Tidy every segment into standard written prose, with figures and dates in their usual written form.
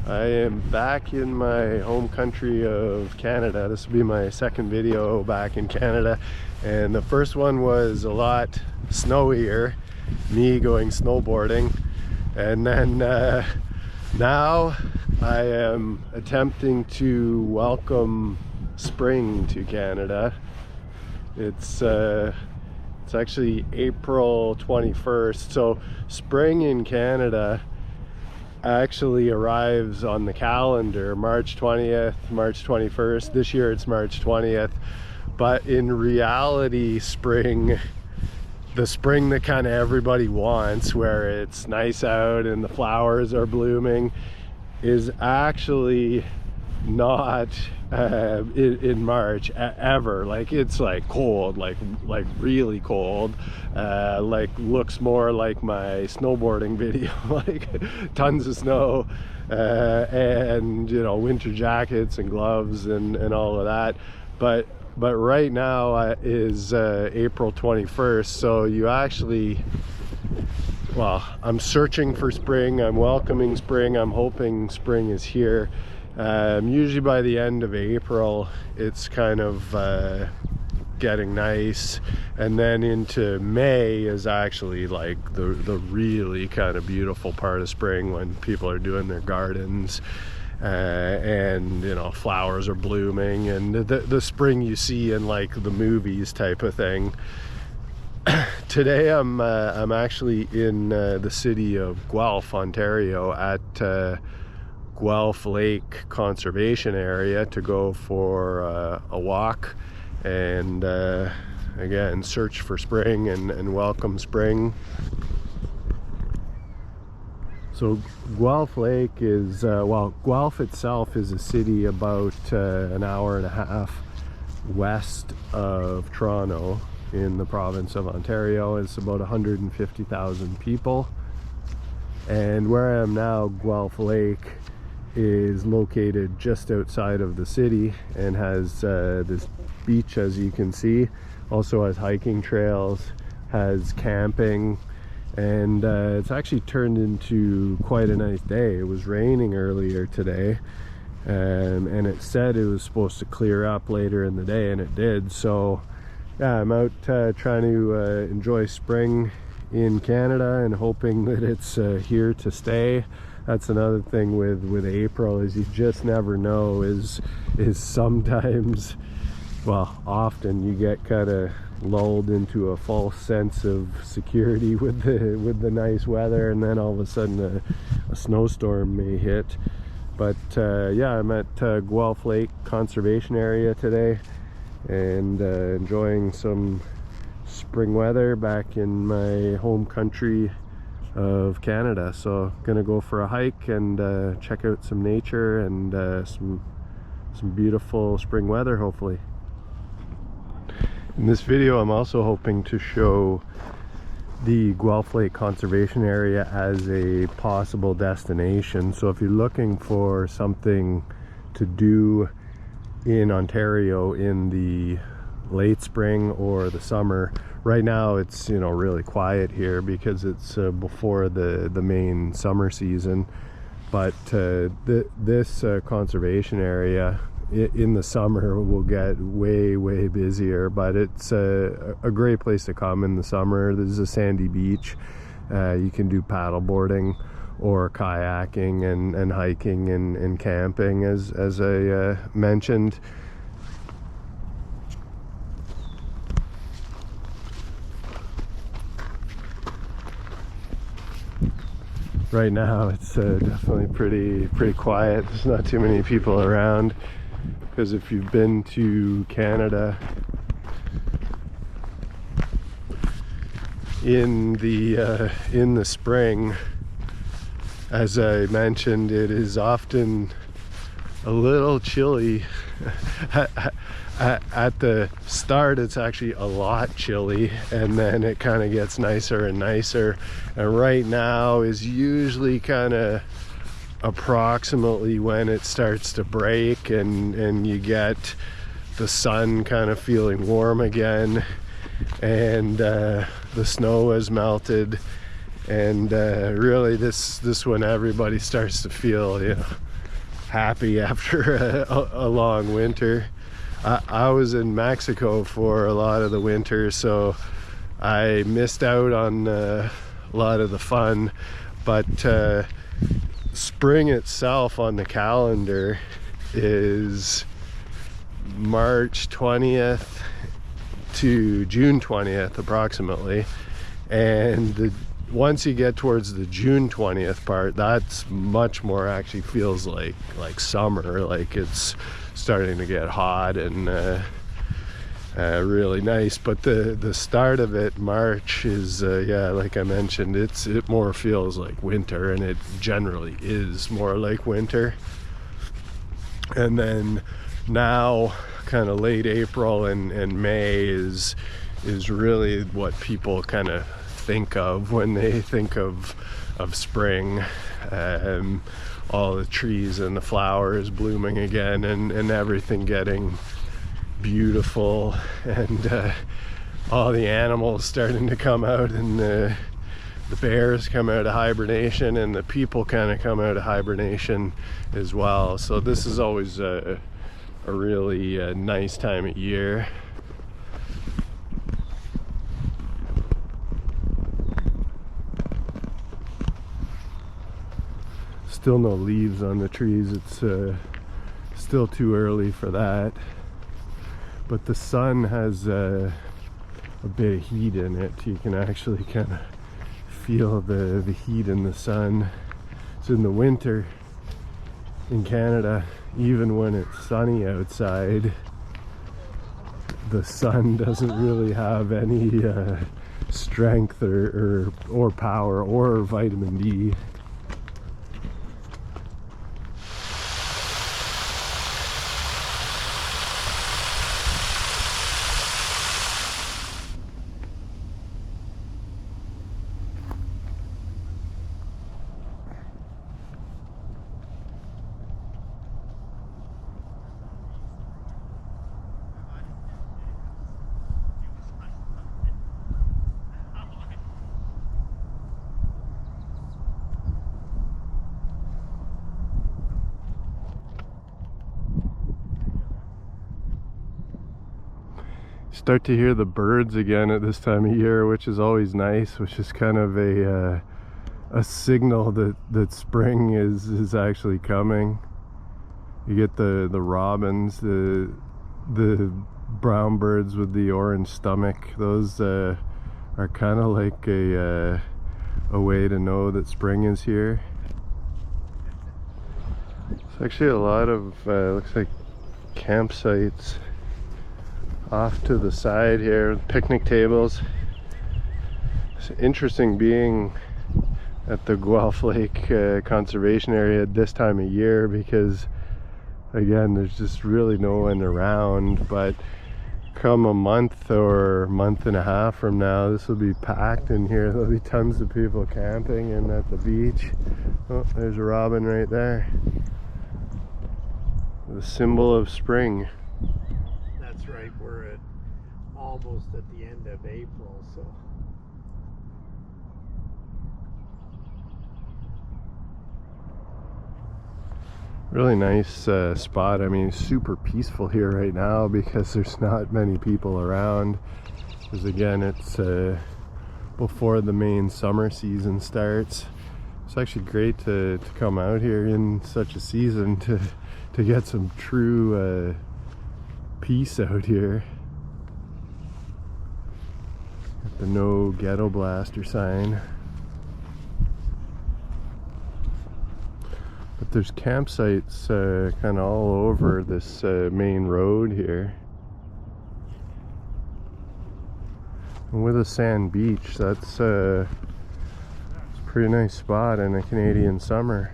I am back in my home country of Canada. This will be my second video back in Canada, and the first one was a lot snowier, me going snowboarding, and then now I am attempting to welcome spring to Canada. It's actually April 21st, so spring in Canada actually arrives on the calendar March 20th, March 21st. This year it's March 20th, but in reality the spring that kind of everybody wants, where it's nice out and the flowers are blooming, is actually not in March ever. Like, it's like cold, like really cold, like looks more like my snowboarding video, like tons of snow, and you know, winter jackets and gloves and all of that. But right now is April 21st, so you actually, well, I'm searching for spring, I'm welcoming spring, I'm hoping spring is here. Usually by the end of April it's kind of getting nice, and then into May is actually like the really kind of beautiful part of spring, when people are doing their gardens, and you know, flowers are blooming, and the spring you see in like the movies type of thing. Today I'm actually in the city of Guelph, Ontario, at Guelph Lake conservation area, to go for a walk and again search for spring and welcome spring. So Guelph Lake is, well, Guelph itself is a city about an hour and a half west of Toronto in the province of Ontario. It's about 150,000 people, and where I am now, Guelph Lake is located just outside of the city and has this beach, as you can see, also has hiking trails, has camping, and it's actually turned into quite a nice day. It was raining earlier today, and it said it was supposed to clear up later in the day, and it did. So yeah, I'm out trying to enjoy spring in Canada and hoping that it's here to stay. That's another thing with April, is you just never know. Is sometimes, well, often you get kind of lulled into a false sense of security with the nice weather, and then all of a sudden a snowstorm may hit. But yeah, I'm at Guelph Lake conservation area today, and enjoying some spring weather back in my home country of Canada. So gonna go for a hike and check out some nature and some beautiful spring weather, hopefully. In this video I'm also hoping to show the Guelph Lake conservation area as a possible destination. So if you're looking for something to do in Ontario in the late spring or the summer, right now it's, you know, really quiet here because it's before the main summer season. But this conservation area in the summer will get way busier, but it's a great place to come in the summer. There's a sandy beach, you can do paddle boarding or kayaking and hiking and camping, as I mentioned. Right now it's definitely pretty quiet. There's not too many people around, because if you've been to Canada in the spring, as I mentioned, it is often a little chilly. At the start it's actually a lot chilly, and then it kind of gets nicer and nicer, and right now is usually kind of approximately when it starts to break and you get the sun kind of feeling warm again, and the snow has melted, and really this when everybody starts to feel, you know, happy after a long winter. I was in Mexico for a lot of the winter, so I missed out on a lot of the fun, but spring itself on the calendar is March 20th to June 20th approximately, and once you get towards the June 20th part, that's much more actually feels like summer, like it's starting to get hot and really nice. But the start of it, March, is yeah, like I mentioned, it more feels like winter, and it generally is more like winter. And then now kind of late April and May is really what people kind of think of when they think of spring. All the trees and the flowers blooming again, and everything getting beautiful, and all the animals starting to come out, and the bears come out of hibernation, and the people kind of come out of hibernation as well. So this is always a really nice time of year. Still no leaves on the trees. It's still too early for that, but the sun has a bit of heat in it. You can actually kind of feel the heat in the sun. So in the winter in Canada, even when it's sunny outside, the sun doesn't really have any strength or power or vitamin D. Start to hear the birds again at this time of year, which is always nice, which is kind of a signal that spring is actually coming. You get the robins, the brown birds with the orange stomach. Those are kind of like a way to know that spring is here. It's actually a lot of looks like campsites off to the side here, picnic tables. It's interesting being at the Guelph Lake conservation area at this time of year, because again, there's just really no one around. But come a month or month and a half from now, this will be packed in here. There'll be tons of people camping and at the beach. Oh, there's a robin right there, the symbol of spring. That's right, we're almost at the end of April, so really nice spot. I mean, it's super peaceful here right now because there's not many people around, because again, it's before the main summer season starts. It's actually great to come out here in such a season to get some true peace out here. Got the no ghetto blaster sign. But there's campsites kind of all over this main road here. And with a sand beach, that's it's a pretty nice spot in a Canadian summer.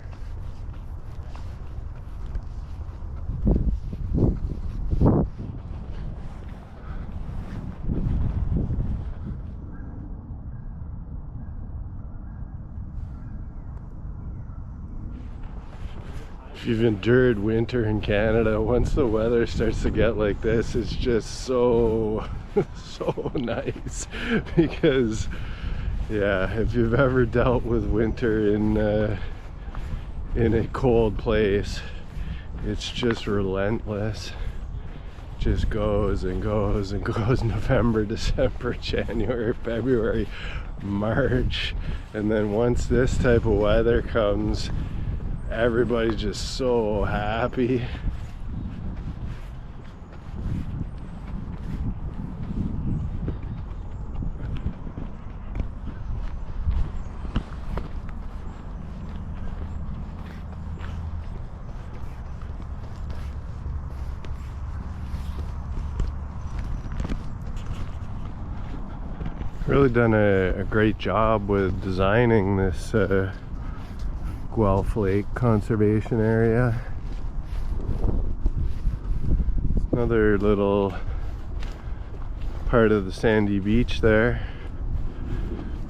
If you've endured winter in Canada, once the weather starts to get like this, it's just so nice. Because yeah, if you've ever dealt with winter in a cold place, It's just relentless. Just goes and goes and goes. November, December, January, February, March. And then once this type of weather comes, everybody's just so happy. Really done a great job with designing this Guelph Lake conservation area. Another little part of the sandy beach there.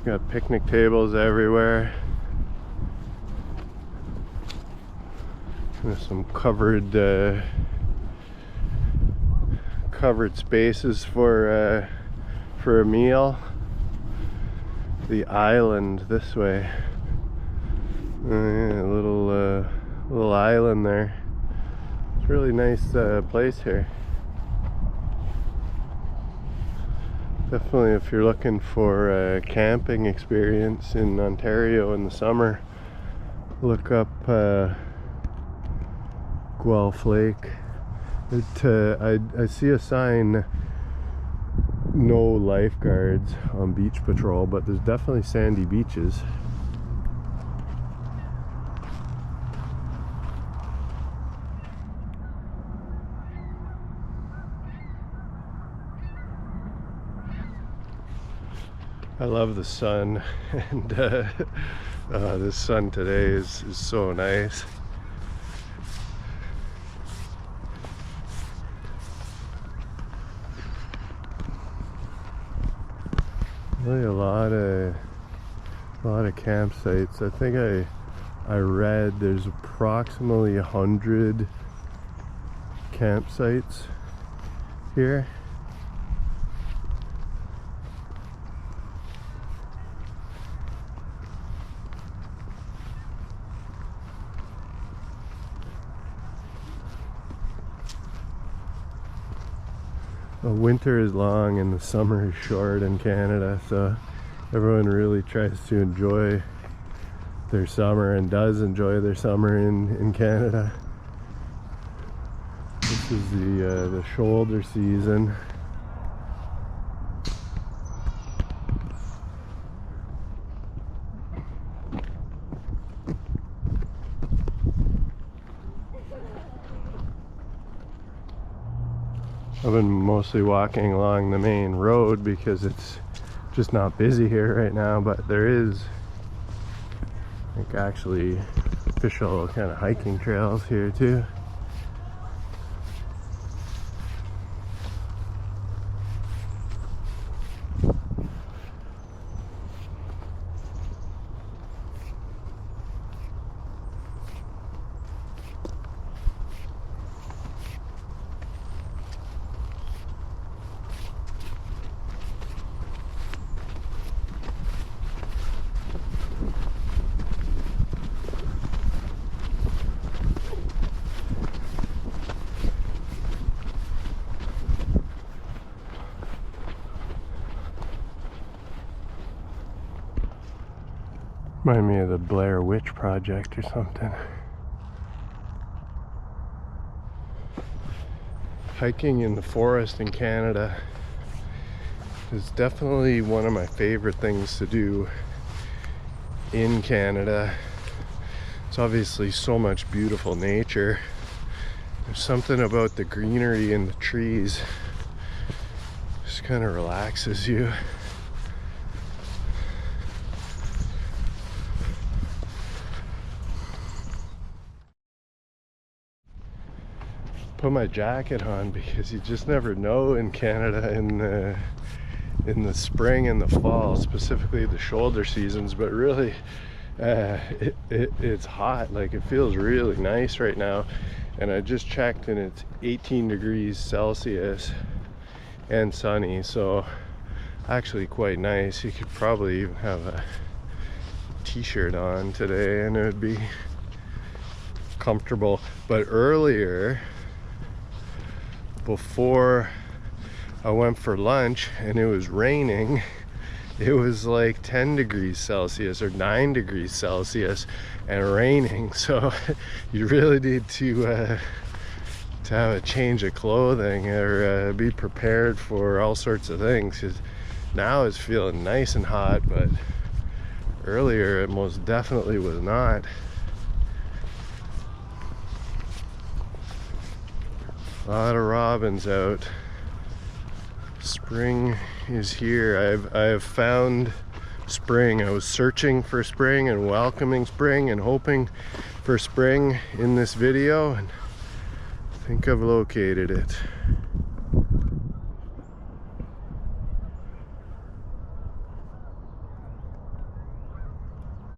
Got picnic tables everywhere. There's some covered spaces for a meal. The island this way. A little island there. It's a really nice place here. Definitely, if you're looking for a camping experience in Ontario in the summer, look up Guelph Lake. I see a sign, no lifeguards on beach patrol, but there's definitely sandy beaches. I love the sun, and this sun today is so nice. Really a lot of campsites. I think I read there's approximately 100 campsites here. The winter is long and the summer is short in Canada, so everyone really tries to enjoy their summer and does enjoy their summer in Canada. This is the shoulder season. I've been mostly walking along the main road because it's just not busy here right now, but there is, I think, actually official kind of hiking trails here too. Remind me of the Blair Witch Project or something. Hiking in the forest in Canada is definitely one of my favorite things to do in Canada. It's obviously so much beautiful nature. There's something about the greenery and the trees. Just kind of relaxes you. Put my jacket on because you just never know in Canada in the spring and the fall, specifically the shoulder seasons, but really it's hot. Like, it feels really nice right now, and I just checked and it's 18 degrees Celsius and sunny, so actually quite nice. You could probably even have a t-shirt on today and it would be comfortable. But earlier, before I went for lunch and it was raining, it was like 10 degrees Celsius or 9 degrees Celsius and raining. So you really need to have a change of clothing or be prepared for all sorts of things, because now it's feeling nice and hot, but earlier it most definitely was not. A lot of robins out. Spring is here. I have found spring. I was searching for spring and welcoming spring and hoping for spring in this video, and I think I've located it.